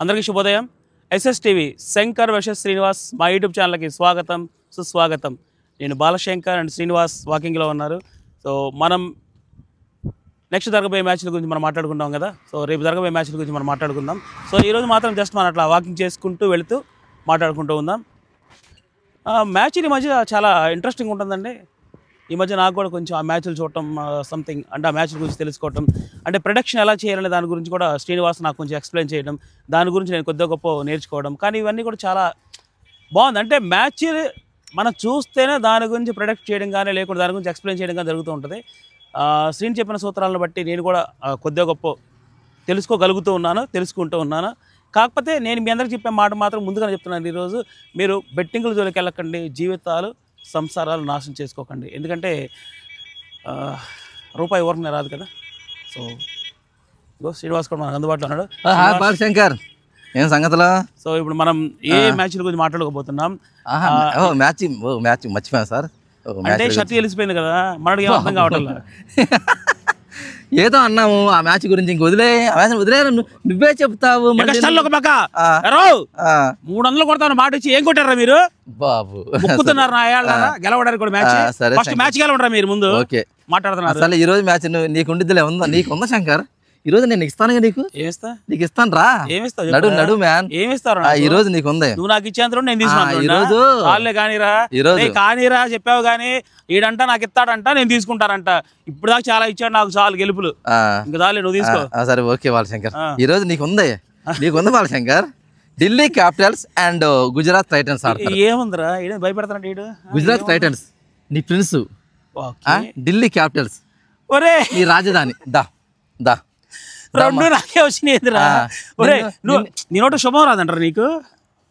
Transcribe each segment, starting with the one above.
అందరికీ శుభోదయం. SSTV Shankar versus Srinivas మా యూట్యూబ్ ఛానల్కి స్వాగతం సుస్వాగతం. నేను బాలశంకర్ అండ్ శ్రీనివాస్ వాకింగ్లో ఉన్నారు. సో మనం నెక్స్ట్ జరగబోయే మ్యాచ్ల గురించి మనం మాట్లాడుకుంటాం కదా. సో రేపు జరగబోయే మ్యాచ్ల గురించి మనం మాట్లాడుకుందాం. సో ఈరోజు మాత్రం జస్ట్ మనం అట్లా వాకింగ్ చేసుకుంటూ వెళుతూ మాట్లాడుకుంటూ ఉందాం. మ్యాచ్ ఈ మధ్య చాలా ఇంట్రెస్టింగ్ ఉంటుందండి. ఈ మధ్య నాకు కూడా కొంచెం ఆ మ్యాచ్లు చూడటం సంథింగ్ అంటే ఆ మ్యాచ్ల గురించి తెలుసుకోవటం అంటే ప్రొడక్షన్ ఎలా చేయాలనే దాని గురించి కూడా శ్రీనివాస్ నాకు కొంచెం ఎక్స్ప్లెయిన్ చేయడం, దాని గురించి నేను కొద్దిగా గొప్ప నేర్చుకోవడం. కానీ ఇవన్నీ కూడా చాలా బాగుంది. అంటే మ్యాచ్ మనం చూస్తేనే దాని గురించి ప్రొడక్ట్ చేయడం కానీ లేకుండా దాని గురించి ఎక్స్ప్లెయిన్ చేయడం కానీ జరుగుతూ ఉంటుంది. శ్రీని చెప్పిన సూత్రాలను బట్టి నేను కూడా కొద్దిగా గొప్ప తెలుసుకుంటూ ఉన్నాను. కాకపోతే నేను మీ అందరికి చెప్పే మాట మాత్రం ముందుగానే చెప్తున్నాను. ఈరోజు మీరు బెట్టింగ్ల జోలికి వెళ్ళకండి, జీవితాలు సంసారాలు నాశనం చేసుకోకండి. ఎందుకంటే రూపాయి ఎవరికి రాదు కదా. సో శ్రీనివాస్ కూడా మనకు అందుబాటులో ఉన్నాడు. శంకర్ ఏం సంగతిలో? సో ఇప్పుడు మనం ఏ మ్యాచ్ల గురించి మాట్లాడుకోబోతున్నాం? మ్యాచ్ మర్చిపోయాను సార్. అంటే షర్ట్ తెలిసిపోయింది కదా, మనకి ఏం అర్థం కావటం. ఏదో అన్నాము ఆ మ్యాచ్ గురించి, ఇంక వదిలే నువ్వే చెప్తావు. 300 కొడతాను మాట ఇచ్చి ఏం కొట్టారా మీరు బాబు? ముక్కుతున్నారు గెలవడానికి కూడా మ్యాచ్. ఫస్ట్ మ్యాచ్ గెలవడరా మీరు ముందు మాట్లాడుతున్నారు. అసలు ఈ రోజు మ్యాచ్ నీకుండిద్దిలే ఉందా? నీకుందా శంకర్? ఈ రోజు నేను ఇస్తాను నీకు ఇస్తాను రా. నడు నడు మ్యాన్. ఏమిస్తారు ఈ రోజు నీకు ఉంది. నువ్వు నాకు ఇచ్చేంత నేను తీసుకున్నాను. కానీరా చెప్పావు కానీ ఈడంట నాకు ఇస్తాడంట, నేను తీసుకుంటానంట. ఇప్పుడు దాకా చాలా ఇచ్చాడు నాకు, చాలు గెలుపులు. ఇంకా చాలే, నువ్వు తీసుకో. సరే ఓకే బాలశంకర్, ఈ రోజు నీకుంది Balashankar. Delhi Capitals and Gujarat Titans. ఏముందిరా భయపెడతానంట ఈడు. గుజరాత్ టైటన్స్ నీ ప్రిన్స్, ఢిల్లీ క్యాపిటల్స్ ఒరే నీ రాజధాని. దా దా రెండు నాకే వచ్చినాయిరా. నీ నోట శుభం రాదంటారా నీకు?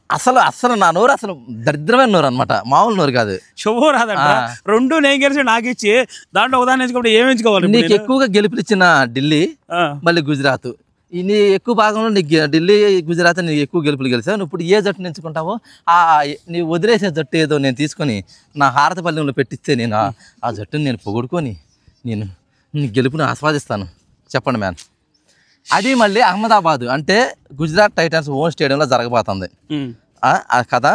అసలు నా నోరు అసలు దరిద్రమైన నోరు అనమాట, మామూలు నోరు కాదు. శుభం రాదంట. రెండు నేను గెలిచి నాకు ఇచ్చి దాంట్లో ఉదాహరణ ఎంచుకుంటే ఏం ఎంచుకోవాలి? నీకు ఎక్కువగా గెలుపునిచ్చిన ఢిల్లీ, మళ్ళీ గుజరాత్. నీ ఎక్కువ భాగంలో నీకు ఢిల్లీ గుజరాత్ నీకు ఎక్కువ గెలుపులు గెలిచావు. నువ్వు ఇప్పుడు ఏ జట్టును ఎంచుకుంటావో నీ వదిలేసే జట్టు ఏదో నేను తీసుకొని నా హారతపల్లెంలో పెట్టిస్తే నేను ఆ జట్టుని నేను పొగుడుకొని నేను నీ గెలుపుని ఆస్వాదిస్తాను. చెప్పండి మ్యాన్. అది మళ్ళీ అహ్మదాబాద్ అంటే గుజరాత్ టైటన్స్ ఓన్ స్టేడియంలో జరగబోతుంది కదా.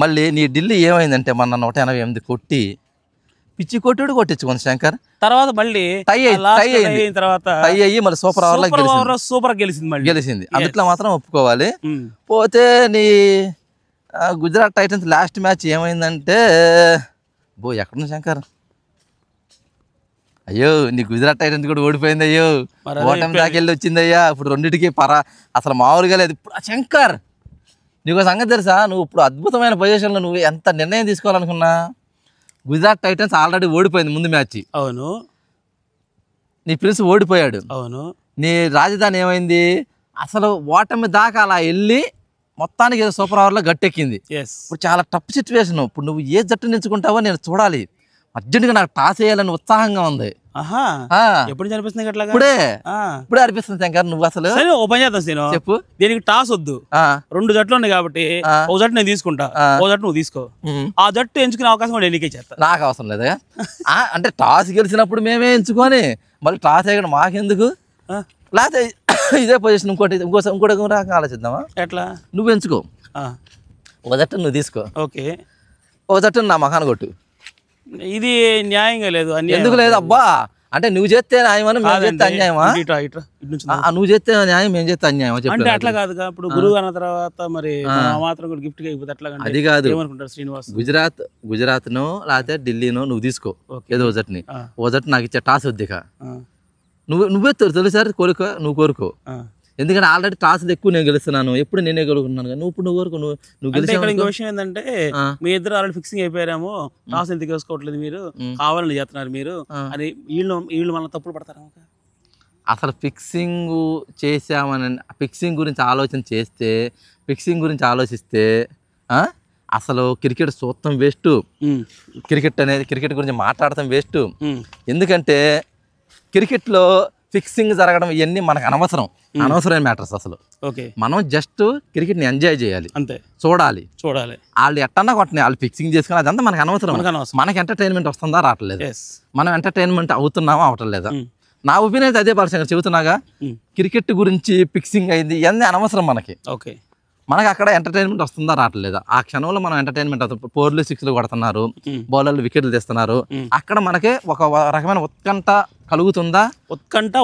మళ్ళీ నీ ఢిల్లీ ఏమైందంటే మొన్న 188 కొట్టి పిచ్చి కొట్టుడు కొట్టించుకుంది శంకర్. తర్వాత మళ్ళీ టై అయ్యి మళ్ళీ సూపర్ గెలిచింది. అందుట్లో మాత్రం ఒప్పుకోవాలి. పోతే నీ గుజరాత్ టైటన్స్ లాస్ట్ మ్యాచ్ ఏమైందంటే ఎక్కడుంది శంకర్? అయ్యో నీ గుజరాత్ టైటన్స్ కూడా ఓడిపోయింది. అయ్యో ఓటమి దాకెళ్ళి వచ్చిందయ్యా. ఇప్పుడు రెండింటికి అసలు మామూలుగా లేదు ఇప్పుడు. శంకర్ నీకు సంగతి తెలుసా? నువ్వు ఇప్పుడు అద్భుతమైన పొజిషన్లో నువ్వు ఎంత నిర్ణయం తీసుకోవాలనుకున్నా. గుజరాత్ టైటన్స్ ఆల్రెడీ ఓడిపోయింది ముందు మ్యాచ్. అవును. నీ ప్రిన్స్ ఓడిపోయాడు. అవును. నీ రాజధాని ఏమైంది? అసలు ఓటమి దాకా అలా వెళ్ళి మొత్తానికి ఏదో సూపర్ ఓవర్లో గట్టెక్కింది. ఇప్పుడు చాలా టఫ్ సిచ్యువేషన్. ఇప్పుడు నువ్వు ఏ జట్టు నిలుచుకుంటావో నేను చూడాలి. అర్జెంటుగా నాకు టాస్ వేయాలని ఉత్సాహంగా ఉంది. ఎప్పుడు అనిపిస్తుంది? ఇప్పుడే అనిపిస్తుంది శంకర్. నువ్వు అసలు ఓపెన్ చేద్దాం చెప్పు. దీనికి టాస్ వద్దు, రెండు జట్లు ఉన్నాయి కాబట్టి ఓ జట్టు నేను తీసుకుంటా, ఓ జట్టు నువ్వు తీసుకో. ఆ జట్టు ఎంచుకునే అవకాశం కూడా ఎన్నికే చేస్తా. నాకు అవసరం లేదా? అంటే టాస్ గెలిచినప్పుడు మేమే ఎంచుకొని మళ్ళీ టాస్ వేయడం మాకెందుకు? లేకపోతే ఇదే పొజిషన్ ఇంకోటి రకంగా ఆలోచిద్దామా? ఎట్లా? నువ్వు ఎంచుకో, ఒక జట్టు నువ్వు తీసుకో. ఓకే. ఒక జట్టు నా మకాన కొట్టు. ఇది న్యాయంగా లేదు. ఎందుకు లేదు అబ్బా? అంటే నువ్వు చేస్తే న్యాయమని మేము చేస్తే అన్యాయమా? నువ్వు చేస్తే న్యాయం మేము చేస్తే అన్యాయమా? అంటే అట్లా కాదుగా. ఇప్పుడు గురువు అన్న తర్వాత మరి మాత్రం కూడా గిఫ్ట్ అయిపోతుంది. అట్లా అది కాదు. ఏమనుకుంటారు శ్రీనివాస్? గుజరాత్నో లేకపోతే ఢిల్లీనో నువ్వు తీసుకో ఏదో ఓ జట్టుని. ఓ జట్టు నాకు ఇచ్చే టాస్ వద్దిక. నువ్వే తెలుసా నువ్వు కోరుకో. ఎందుకంటే ఆల్రెడీ టాస్లు ఎక్కువ నేను గెలుస్తున్నాను, ఎప్పుడు నేనే గెలుకున్నాను. నువ్వు ఇప్పుడు నువ్వు గెలిచి. ఇంకో విషయం ఏంటంటే మీ ఇద్దరు ఆల్రెడీ ఫిక్సింగ్ అయిపోయారేమో, టాస్ ఎందుకు వేసుకోవట్లేదు మీరు, కావాలని చేస్తున్నారు మీరు అని వీళ్ళు మన తప్పులు పడతారు. అసలు ఫిక్సింగ్ చేసామని ఫిక్సింగ్ గురించి ఆలోచన చేస్తే, ఫిక్సింగ్ గురించి ఆలోచిస్తే అసలు క్రికెట్ చూడటం వేస్ట్. క్రికెట్ గురించి మాట్లాడటం వేస్ట్. ఎందుకంటే క్రికెట్లో ఫిక్సింగ్ జరగడం ఇవన్నీ మనకు అనవసరమైన మ్యాటర్స్. అసలు మనం జస్ట్ క్రికెట్ ని ఎంజాయ్ చేయాలి, అంతే. చూడాలి. వాళ్ళు ఎట్టన్నా కొట్టని, వాళ్ళు ఫిక్సింగ్ చేసుకుని అదంతా మనకు అనవసరం. మనకి ఎంటర్టైన్మెంట్ వస్తుందా రావట్లేదు, మనం ఎంటర్టైన్మెంట్ అవుతున్నామా అవటం లేదా, నా ఒపీనియన్ అదే బాలశంకర్ చెబుతున్నాగా. క్రికెట్ గురించి ఫిక్సింగ్ అయింది ఇవన్నీ అనవసరం మనకి. ఓకే, మనకి అక్కడ ఎంటర్టైన్మెంట్ వస్తుందా రావట్లేదా, ఆ క్షణంలో మనం ఎంటర్టైన్మెంట్ అవుతుంది. 4లు 6లు కొడుతున్నారు, బౌలర్లు వికెట్లు తీస్తున్నారు, అక్కడ మనకి ఒక రకమైన ఉత్కంఠ కలుగుతుందా,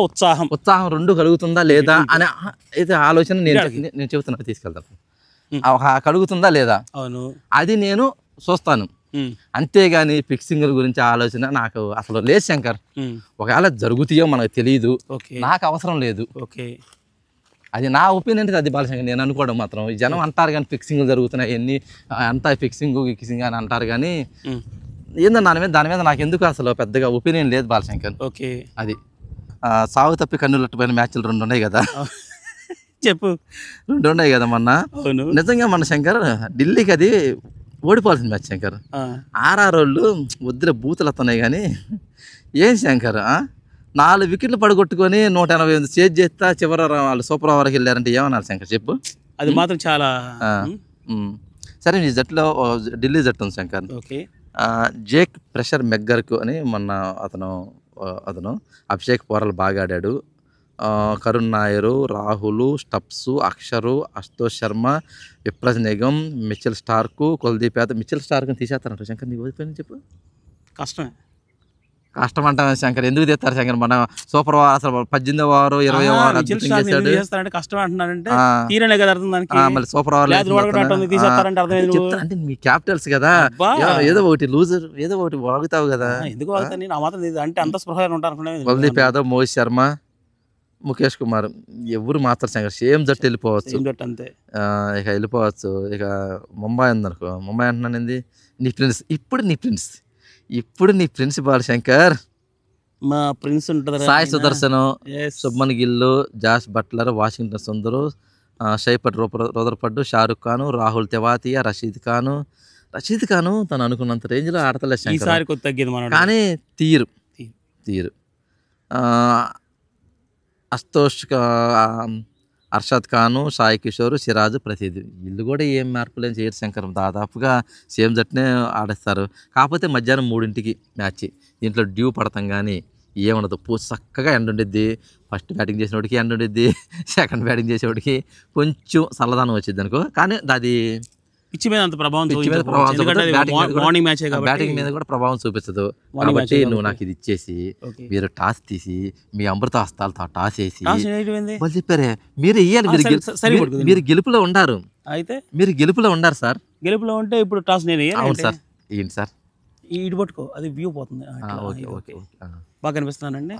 ఉత్సాహం రెండు కలుగుతుందా లేదా అనే అయితే ఆలోచన నేను చెబుతున్నా తీసుకెళ్తాను. కలుగుతుందా లేదా అది నేను చూస్తాను. అంతేగాని ఫిక్సింగ్ గురించి ఆలోచన నాకు అసలు లేదు శంకర్. ఒకవేళ జరుగుతాయో మనకు తెలియదు, నాకు అవసరం లేదు. అది నా ఒపీనియన్, అది బాలశంకర్ నేను అనుకోవడం మాత్రం. జనం అంటారు కానీ ఫిక్సింగ్లు జరుగుతున్నాయి ఎన్ని అంతా ఫిక్సింగ్ అని అంటారు కానీ ఏందో దాని మీద నాకు ఎందుకు అసలు పెద్దగా ఒపీనియన్ లేదు బాలశంకర్. అది సాగు తప్పి కన్నులట్టుపోయిన మ్యాచ్లు 2 ఉన్నాయి కదా, చెప్పు. 2 ఉన్నాయి కదా మొన్న. నిజంగా మన శంకర్ ఢిల్లీకి అది ఓడిపోవాల్సిన మ్యాచ్ శంకర్. ఆర్ఆర్ వాళ్ళు వద్దులే బూతులు వస్తున్నాయి కానీ ఏం శంకర్ 4 వికెట్లు పడగొట్టుకొని 188 చేజ్ చేస్తా చివరి వాళ్ళు సూపర్ ఓవర్కి వెళ్ళారంటే ఏమన్నారు శంకర్ చెప్పు. అది మాత్రం చాలా సరే. నీ జట్టులో ఢిల్లీ జట్టు ఉంది శంకర్. జేక్ ప్రెషర్ మెగ్గర్కు అని మొన్న అతను అభిషేక్ పోరాలు బాగా ఆడాడు. Karun Nair, Rahul, Stubbs, Axar, Ashutosh Sharma, Vipraj Nigam, Mitchell Starc, Kuldeep Yadav. Mitchell స్టార్క్ని తీసేస్తారంట శంకర్, నీకు ఓడిపోయింది చెప్పు. కష్టం అంటాను శంకర్. ఎందుకు తెస్తారు శంకర్? మన సూపర్ ఓవర్ అసలు 18వ ఓవర్ 20వ ఓవర్ కష్టం అంటున్నారంటే మళ్ళీ సూపర్ ఓవర్ అంటే మీ క్యాపిటల్స్ కదా, ఏదో ఒకటి లూజర్ ఏదో ఒకటి వాగుతావు కదా. ఎందుకు అంటే అంత స్పృహ ఉంటాను. కుల్దీప్ యాదవ్, మోహిత్ శర్మ, ముఖేష్ కుమార్ ఎవరు మాత్రం శంకర్ సేమ్ జట్టు వెళ్ళిపోవచ్చు. అంతే ఇక వెళ్ళిపోవచ్చు. ఇక ముంబై ఉందనుకో, ముంబై అంటున్నాను నీ ప్రిన్స్. ఇప్పుడు నీ ప్రిన్స్ బాలశంకర్. మా ప్రిన్స్ ఉంటుంది Sai Sudharsan, Shubman Gill, Jos Buttler, Washington Sundar, Sherfane Rutherford, Shahrukh Khan, Rahul Tewatia, Rashid Khan తను అనుకున్నంత రేంజ్లో ఆడతలేదు శంకర్. కానీ తీరు అస్తోష్, అర్షద్ ఖాను, సాయి కిషోర్, సిరాజ్, ప్రసిద్ధి వీళ్ళు కూడా ఏం మార్పులేం చేయరు శంకర్. దాదాపుగా సేమ్ జట్టునే ఆడేస్తారు. కాకపోతే మధ్యాహ్నం 3ంటికి మ్యాచ్. దీంట్లో డ్యూ పడతాం కానీ ఏముండదు. చక్కగా ఎండ ఉండిద్ది. ఫస్ట్ బ్యాటింగ్ చేసేవాడికి ఎండ ఉండిద్ది, సెకండ్ బ్యాటింగ్ చేసేవాడికి కొంచెం చల్లదనం వచ్చింది అనుకో. కానీ అది పిచ్ మీద అంత ప్రభావం బ్యాటింగ్ మీద కూడా ప్రభావం చూపించదు. కాబట్టి నువ్వు నాకు ఇది ఇచ్చేసి మీరు టాస్ తీసి మీ అమృత హస్తాలతో టాస్ వేసి వాళ్ళు చెప్పారే మీరు ఇయ్యాలి. మీరు గెలుపులో ఉండారు. అయితే మీరు గెలుపులో ఉండారు సార్. గెలుపులో ఉంటే ఇప్పుడు టాస్ నేను అవును సార్. ఏంటి సార్ ఇటు పట్టుకో, అది వ్యూ పోతుంది. బాగా కనిపిస్తున్నానండి.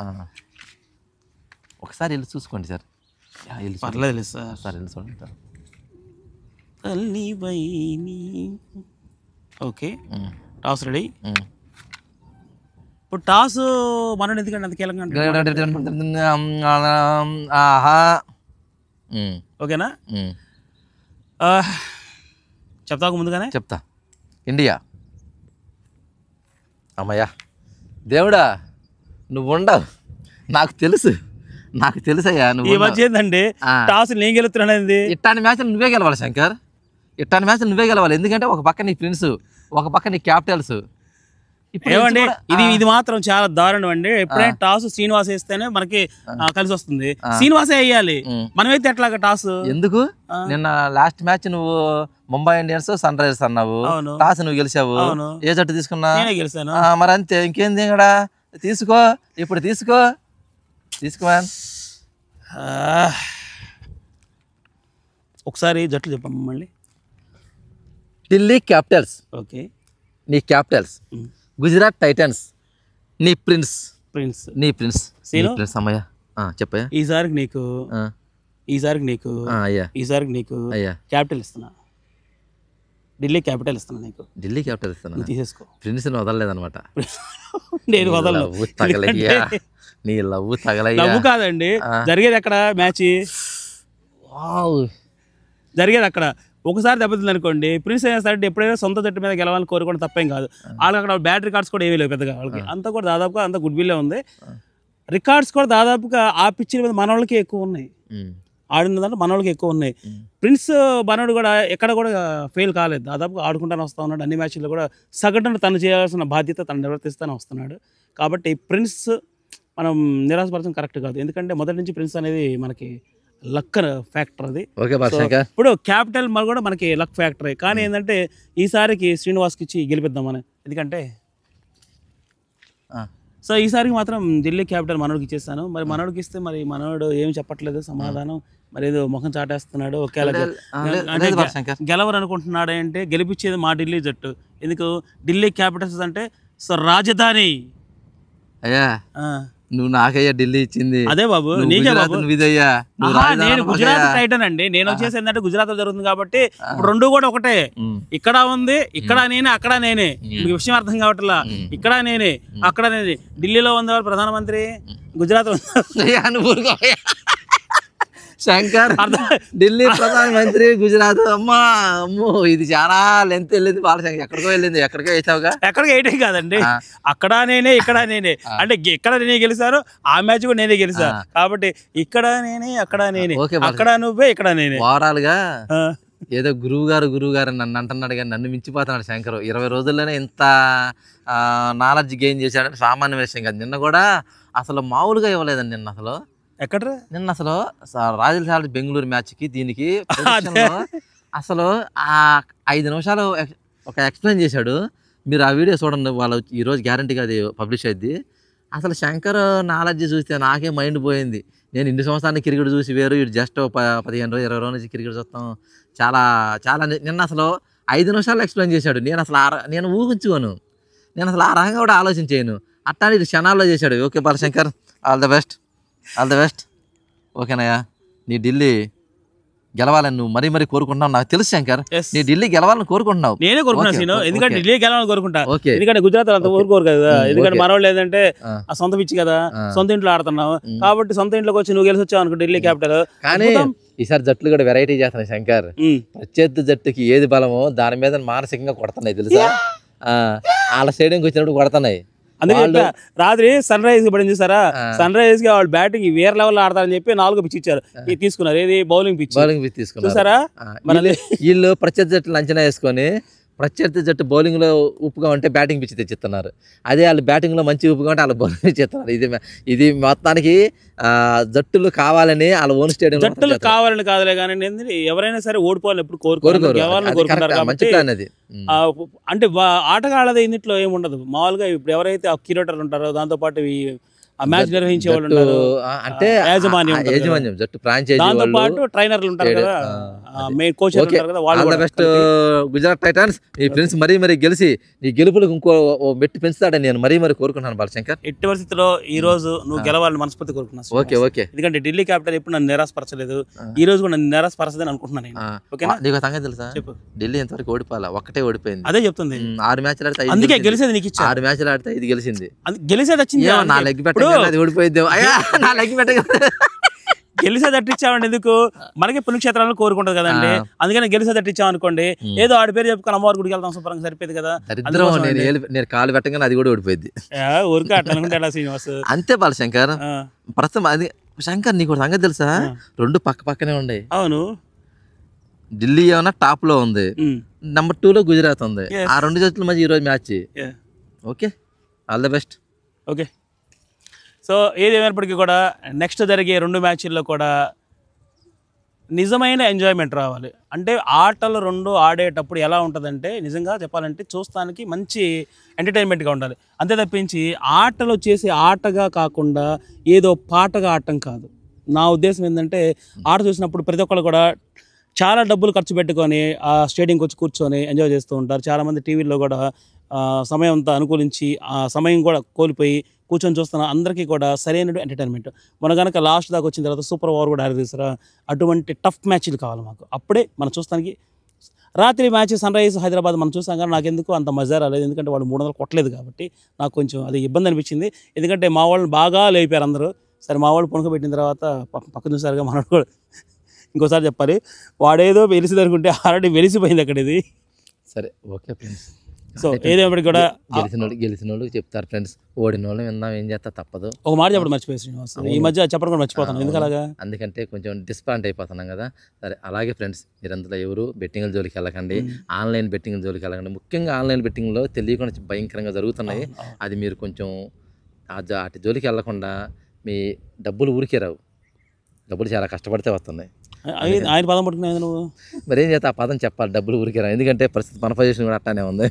ఒకసారి వెళ్ళి చూసుకోండి సార్. పర్లేదు సార్. సార్ వెళ్ళి చూడండి సార్. Okay, toss ready. ఇప్పుడు టాస్ మనోడు ఎందుకంటే అంత కీలకంగా ఓకేనా? చెప్తాకు ముందుగానే చెప్తా. ఇండియా. అమ్మయ్యా దేవుడా నువ్వు ఉండవు, నాకు తెలుసయ్యా. నువ్వు ఈ మధ్య ఏంటంటే టాస్ నేను గెలుస్తున్నాను. ఇట్లాంటి మ్యాచ్లు నువ్వే గెలవాలి శంకర్. ఇట్లాంటి మ్యాచ్లు నువ్వే గెలవాలి. ఎందుకంటే ఒక పక్క నీ ప్రిన్స్, ఒక పక్క నీ క్యాపిటల్స్. ఏమండి ఇది మాత్రం చాలా దారుణం అండి. ఎప్పుడైనా టాస్ శ్రీనివాస్ వేస్తేనే మనకి కలిసి వస్తుంది. శ్రీనివాసే వేయాలి, మనమైతే ఎట్లాగా టాస్ ఎందుకు? నిన్న లాస్ట్ మ్యాచ్ నువ్వు ముంబై ఇండియన్స్ సన్ రైజర్స్ అన్నావు, టాస్ నువ్వు గెలిచావు. ఏ జట్టు తీసుకున్నా? గెలిచాను. మరి అంతే, ఇంకేంది ఇక్కడ తీసుకో. ఇప్పుడు తీసుకో. ఒకసారి జట్లు చెప్పమ్మా మళ్ళీ. ఢిల్లీ క్యాపిటల్స్, ఓకే, నీ క్యాపిటల్స్. గుజరాత్ టైటన్స్, నీ ప్రిన్స్. అమ్మయ్య చెప్పయ్యా. ఈసారికి నీకు క్యాపిటల్ ఇస్తున్నా. ఢిల్లీ క్యాపిటల్ ఇస్తున్నా నీకు. ఢిల్లీ క్యాపిటల్ ఇస్తున్నా, తీసేసుకో. ప్రిన్స్ వదలలేదన్నమాట. నేను వదలను. నీ లవ్ తగలయ్యా. లవ్ కాదండి, జరిగేది అక్కడ మ్యాచ్. జరిగేది అక్కడ. ఒకసారి దెబ్బతింది అనుకోండి, ప్రిన్స్ అయినా సరే ఎప్పుడైనా సొంత జట్టు మీద గెలవాలని కోరుకోవడం తప్పేం కాదు. వాళ్ళకి అక్కడ బ్యాడ్ రికార్డ్స్ కూడా ఏమీ లేవు పెద్దగా. వాళ్ళకి అంతా కూడా దాదాపుగా అంత గుడ్ విల్లే ఉంది. రికార్డ్స్ కూడా దాదాపుగా ఆ పిచ్ల మీద మన వాళ్ళకి ఎక్కువ ఉన్నాయి. ఆడిన దాంట్లో మన వాళ్ళకి ఎక్కువ ఉన్నాయి. ప్రిన్స్ మనోడు కూడా ఎక్కడ కూడా ఫెయిల్ కాలేదు. దాదాపుగా ఆడుకుంటానే వస్తూ ఉన్నాడు. అన్ని మ్యాచ్ల్లో కూడా సగటున తను చేయాల్సిన బాధ్యత తను నిర్వర్తిస్తూనే వస్తున్నాడు. కాబట్టి ప్రిన్స్ మనం నిరాశపరచడం కరెక్ట్ కాదు. ఎందుకంటే మొదటి నుంచి ప్రిన్స్ అనేది మనకి లక్ ఫ్యాక్టర్ అది. ఓకే బాలశంకర్. ఇప్పుడు క్యాపిటల్ కూడా మనకి లక్ ఫ్యాక్టరే. కానీ ఏంటంటే ఈసారికి శ్రీనివాస్కి ఇచ్చి గెలిపిద్దామని. ఎందుకంటే సో ఈసారికి మాత్రం ఢిల్లీ క్యాపిటల్ మనోడికి ఇచ్చేస్తాను. మరి మనోడికి ఇస్తే మరి మనోడు ఏం చెప్పట్లేదు సమాధానం. మరి ఏదో ముఖం చాటేస్తున్నాడు. ఒకేలా అంటే గెలవరు అనుకుంటున్నాడు. అంటే గెలిపించేది మా ఢిల్లీ జట్టు. ఎందుకు ఢిల్లీ క్యాపిటల్స్ అంటే సో రాజధాని. అయ్యా నువ్వు నాకయ్యా ఢిల్లీ ఇచ్చింది. అదే బాబు నీకే బాబు. నేను గుజరాత్ టైటన్ అండి. నేను వచ్చేసి ఏంటంటే గుజరాత్ లో జరుగుతుంది కాబట్టి ఇప్పుడు రెండు కూడా ఒకటే. ఇక్కడ ఉంది, ఇక్కడ నేనే, అక్కడ నేనే. మీకు విషయం అర్థం కావట్లా. ఇక్కడ నేనే, అక్కడ నేనే. ఢిల్లీలో ఉంది వాళ్ళు ప్రధానమంత్రి, గుజరాత్ శంకర్ ఢిల్లీ ప్రధానమంత్రి, గుజరాత్. అమ్మో ఇది చాలా లెంత్ వెళ్ళింది బాలశంకర్. ఎక్కడికో వెళ్ళింది. ఎక్కడికో వేసావుగా. ఎక్కడికి వేయటం కాదండి, అక్కడ నేనే, ఇక్కడ నేనే. అంటే ఇక్కడ నేనే గెలిచారు, ఆ మ్యాచ్ కూడా నేనే గెలిచా. కాబట్టి ఇక్కడ నేనే, అక్కడ నేనే, అక్కడ నువ్వే, ఇక్కడ నేనే. ఓవరాల్ గా ఏదో గురువు గారు నన్ను అంటున్నాడు కానీ నన్ను మించిపోతున్నాడు శంకర్. 20 రోజుల్లోనే ఇంత నాలెడ్జ్ గెయిన్ చేశాడంటే సామాన్య విషయం కాదు. నిన్న కూడా అసలు మామూలుగా ఇవ్వలేదండి. నిన్న అసలు నిన్న అసలు రాయల్ ఛాలెంజ్ బెంగళూరు మ్యాచ్కి దీనికి అసలు ఆ 5 నిమిషాలు ఒక ఎక్స్ప్లెయిన్ చేశాడు. మీరు ఆ వీడియో చూడండి, వాళ్ళు ఈరోజు గ్యారంటీగా అది పబ్లిష్ అయ్యింది. అసలు శంకర్ నాలెడ్జ్ చూస్తే నాకే మైండ్ పోయింది. నేను ఇన్ని సంవత్సరాన్ని క్రికెట్ చూసి వేరు, ఇటు జస్ట్ 15 రోజులు 20 రోజుల నుంచి క్రికెట్ చూస్తాం. చాలా చాలా నిన్న అసలు 5 నిమిషాలు ఎక్స్ప్లెయిన్ చేశాడు. నేను ఊహించుకోను. నేను అసలు ఆ రకంగా కూడా ఆలోచించాను. అట్లా ఇది క్షణాల్లో చేశాడు. Okay Balashankar, all the best. ఓకేనయ్యా. నీ ఢిల్లీ గెలవాలని నువ్వు మరీ కోరుకుంటున్నావు నాకు తెలుసు శంకర్. నీ ఢిల్లీ గెలవాలని కోరుకుంటున్నావు. నేనే కోరుకున్నాను. ఎందుకంటే ఢిల్లీ గెలవాలని కోరుకుంటా. ఎందుకంటే గుజరాత్ అంత ఊరుకోరు కదా. ఎందుకంటే మనోళ్ళు లేదంటే ఆ సొంత పిచ్చి కదా, సొంత ఇంట్లో ఆడుతున్నావు కాబట్టి సొంత ఇంట్లోకి వచ్చి నువ్వు గెలిచి వచ్చావు అనుకో ఢిల్లీ క్యాపిటల్. కానీ ఈసారి జట్లు కూడా వెరైటీ చేస్తున్నాయి శంకర్. ప్రత్యర్థి జట్టుకి ఏది బలమో దాని మీద మానసికంగా కొడుతున్నాయి తెలుసా. వాళ్ళ స్టేడియంకి వచ్చినప్పుడు కొడుతున్నాయి. అందుకే రాత్రి సన్ రైజ్ పడింది చూసారా. సన్ రైజ్ కి వాళ్ళు బ్యాటింగ్ వేరే లెవెల్ ఆడతారని చెప్పి 4 పిచ్ ఇచ్చారు. తీసుకున్నారు. ఏది బౌలింగ్ పిచ్ తీసుకున్నారు చూసారా. వీళ్ళు ప్రత్యర్థి జట్లు అంచనా వేసుకొని ప్రత్యర్థి జట్టు బౌలింగ్లో ఉప్పుగా ఉంటే బ్యాటింగ్ పిచ్ తెచ్చిస్తున్నారు. అదే వాళ్ళు బ్యాటింగ్లో మంచి ఉప్పుగా ఉంటే వాళ్ళు బౌలింగ్ తెచ్చిస్తున్నారు. ఇది మొత్తానికి జట్టులు కావాలని వాళ్ళ ఓన్ స్టేడియం జట్టులు కావాలని కాదులే కానీ ఎవరైనా సరే ఓడిపోవాలని ఎప్పుడు కోరుకుంటారు. అంటే ఆటగాళ్ళది ఇంట్లో ఏముండదు. మామూలుగా ఇప్పుడు ఎవరైతే క్యూరేటర్లు ఉంటారో దాంతో పాటు ఆ మ్యాచ్ నిర్వహించే వాళ్ళు ఉంటారు. అంటే యాజమాన్యం జట్టు ఫ్రాంచైజీ దాంతో పాటు ట్రైనర్లు ఉంటారు కదా, మెయిన్ కోచ్ ఉంటారు కదా. వాళ్ళు బెస్ట్ గుజరాత్ టైటన్స్ ఈ ప్రిన్స్ మరీ గెలిచి నీ గెలుపులకు ఇంకో మెట్టు పెంచుతాడని నేను మరీ కోరుకుంటున్నాను బాలశంకర్. ఎట్టి పరిస్థితిలో ఈ రోజు నువ్వు గెలవాలని మనస్ఫూర్తి కోరుకున్నాను. ఓకే. ఎందుకంటే ఢిల్లీ క్యాపిటల్ ఎప్పుడు నన్ను నిరాశపరచలేదు. ఈ రోజు కూడా నన్ను నిరాశపరచదని అనుకుంటున్నాను. ఓకేనా. నీకు సంగతి తెలుసా, ఢిల్లీ ఎంతవరకు ఓడిపోవాలా, ఒక్కటే ఓడిపోయింది. అదే చెప్తుంది. 6 మ్యాచ్లు ఆడితే అందుకే గెలిచేది నీకు ఇచ్చా. 6 మ్యాచ్లు ఆడితే ఇది గెలిచింది. గెలిచేది వచ్చింది. నా లెగ్ పెట్ట ఓడిపోయింది. నా లెగ్ పెట్ట గెలిసే తట్టించామండి. ఎందుకు మనకి పుణ్యక్షేత్రాలను కోరుకుంటది కదండి. అందుకని గెలిసే తట్టించాం అనుకోండి, ఏదో ఆడి పేరు చెప్పుకొని అమ్మవారి గుడికి వెళ్తాం శుభ్రంగా సరిపోయింది కదా. నేను కాలు పెట్టగానే అది కూడా ఓడిపోయింది. ఊరికే అట్లా అనుకుంటే ఎలా శ్రీనివాస్. అంతే బాలశంకర్. ప్రస్తుతం అది శంకర్ నీకు సంగతి తెలుసా, 2 పక్కనే ఉన్నాయి. అవును. ఢిల్లీ ఏమన్నా టాప్ లో ఉంది, నెంబర్ 2 లో గుజరాత్ ఉంది. ఆ 2 జట్ల మధ్య ఈ రోజు match. Okay, all the best. Okay. So ఏది ఏమైనప్పటికీ కూడా నెక్స్ట్ జరిగే 2 మ్యాచ్ల్లో కూడా నిజమైన ఎంజాయ్మెంట్ రావాలి. అంటే ఆటలు 2 ఆడేటప్పుడు ఎలా ఉంటుందంటే నిజంగా చెప్పాలంటే చూస్తానికి మంచి ఎంటర్టైన్మెంట్గా ఉండాలి. అంతే తప్పించి ఆటలు చేసే ఆటగా కాకుండా ఏదో పాటగా ఆడటం కాదు. నా ఉద్దేశం ఏంటంటే ఆట చూసినప్పుడు ప్రతి ఒక్కరు కూడా చాలా డబ్బులు ఖర్చు పెట్టుకొని ఆ స్టేడియంకి వచ్చి కూర్చొని ఎంజాయ్ చేస్తూ ఉంటారు. చాలామంది టీవీల్లో కూడా సమయం అంతా అనుకూలించి ఆ సమయం కూడా కోల్పోయి కూర్చొని చూస్తున్న అందరికీ కూడా సరైన ఎంటర్టైన్మెంట్. మన కనుక లాస్ట్ దాకా వచ్చిన తర్వాత సూపర్ ఓవర్ కూడా ఆడేసారా, అటువంటి టఫ్ మ్యాచ్లు కావాలి మాకు. అప్పుడే మనం చూస్తానికి రాత్రి మ్యాచ్ సన్ రైజ్ హైదరాబాద్ మనం చూసాం కానీ నాకెందుకు అంత మజా రాలేదు. ఎందుకంటే వాళ్ళు 300 కొట్టలేదు కాబట్టి నాకు కొంచెం అది ఇబ్బంది అనిపించింది. ఎందుకంటే మా వాళ్ళు బాగా లేపారు అందరూ. సరే మా వాళ్ళు పుణుకబెట్టిన తర్వాత పక్క చూసారుగా మనోడు కూడా ఇంకోసారి చెప్పాలి, వాడేదో వెలిసింది అనుకుంటే ఆల్రెడీ వెలిసిపోయింది అక్కడ ఇది. సరే ఓకే ఫ్రెండ్స్. సో ఏదేమైనా కూడా గెలిచిన వాళ్ళు చెప్తారు ఫ్రెండ్స్, ఓడిన వాళ్ళు విందాం, ఏం చేస్తా తప్పదు. ఒక మాట చెప్పడం మర్చిపోయి శ్రీనివాస్, ఈ మధ్య చెప్పడం కూడా మర్చిపోతాను. ఎందుకు అలాగా? అందుకంటే కొంచెం డిస్పాయింట్ అయిపోతున్నాం కదా. సరే అలాగే ఫ్రెండ్స్, మీరంతలో ఎవరు బెట్టింగ్ల జోలికి వెళ్ళకండి, ఆన్లైన్ బెట్టింగ్ల జోలికి వెళ్ళకండి. ముఖ్యంగా ఆన్లైన్ బెట్టింగ్లో తెలియకుండా భయంకరంగా జరుగుతున్నాయి. అది మీరు కొంచెం వాటి జోలికి వెళ్ళకుండా మీ డబ్బులు ఊరికే రావు, డబ్బులు చాలా కష్టపడితే వస్తున్నాయి. ఆయన పదం పట్టుకునేది నువ్వు. మరి ఏం చేస్తే ఆ పదం చెప్పాలి, డబ్బులు ఊరికే రావు. ఎందుకంటే పరిస్థితి మన పొజిషన్ కూడా అట్లానే ఉంది.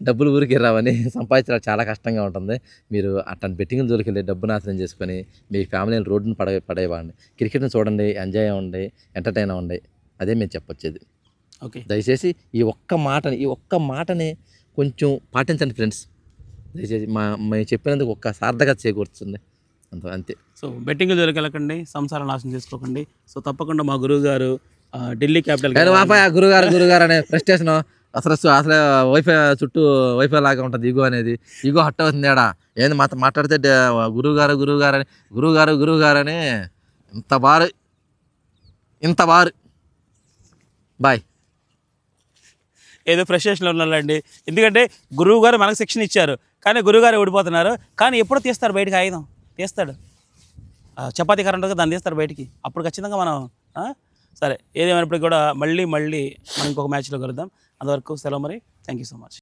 డబ్బులు ఊరికే రావని సంపాదించడం చాలా కష్టంగా ఉంటుంది. మీరు అట్లాంటి బెట్టింగ్ జోలికి వెళ్ళి డబ్బు నాశనం చేసుకొని మీ ఫ్యామిలీని రోడ్డును పడేవాడిని. క్రికెట్ని చూడండి, ఎంజాయ్ అవ్వండి, ఎంటర్టైన్ అవ్వండి, అదే మేము చెప్పొచ్చేది. ఓకే, దయచేసి ఈ ఒక్క మాటని కొంచెం పాటించండి ఫ్రెండ్స్. దయచేసి మేము చెప్పినందుకు ఒక్క సార్థకత చేకూరుతుంది, అంతే. సో బెట్టింగ్ జోలికి వెళ్ళకండి, సంసారం నాశనం చేసుకోకండి. సో తప్పకుండా మా గురువు గారు ఢిల్లీ క్యాపిటల్ గురుగారు అనే ప్రెస్టేషన్ అసలు వైఫై చుట్టూ వైఫై లాగా ఉంటుంది. ఈగో హట్ అవుతుంది. ఏంది మాట్లాడితే గురువుగారు అని ఇంత బారు బాయ్. ఏదో ఫ్రస్ట్రేషన్లో ఉన్నారండి. ఎందుకంటే గురువు గారు మనకు శిక్షణ ఇచ్చారు, కానీ గురువుగారు ఓడిపోతున్నారు. కానీ ఎప్పుడో తీస్తారు బయటికి, ఆయుధం తీస్తాడు, చపాతీ కరెంట్గా దాన్ని తీస్తారు బయటికి. అప్పుడు ఖచ్చితంగా మనం సరే ఏదేమైనప్పటికీ కూడా మళ్ళీ మనం ఇంకొక మ్యాచ్లో కలుద్దాం. అంతవరకు సెలవు మరి. Thank you so much.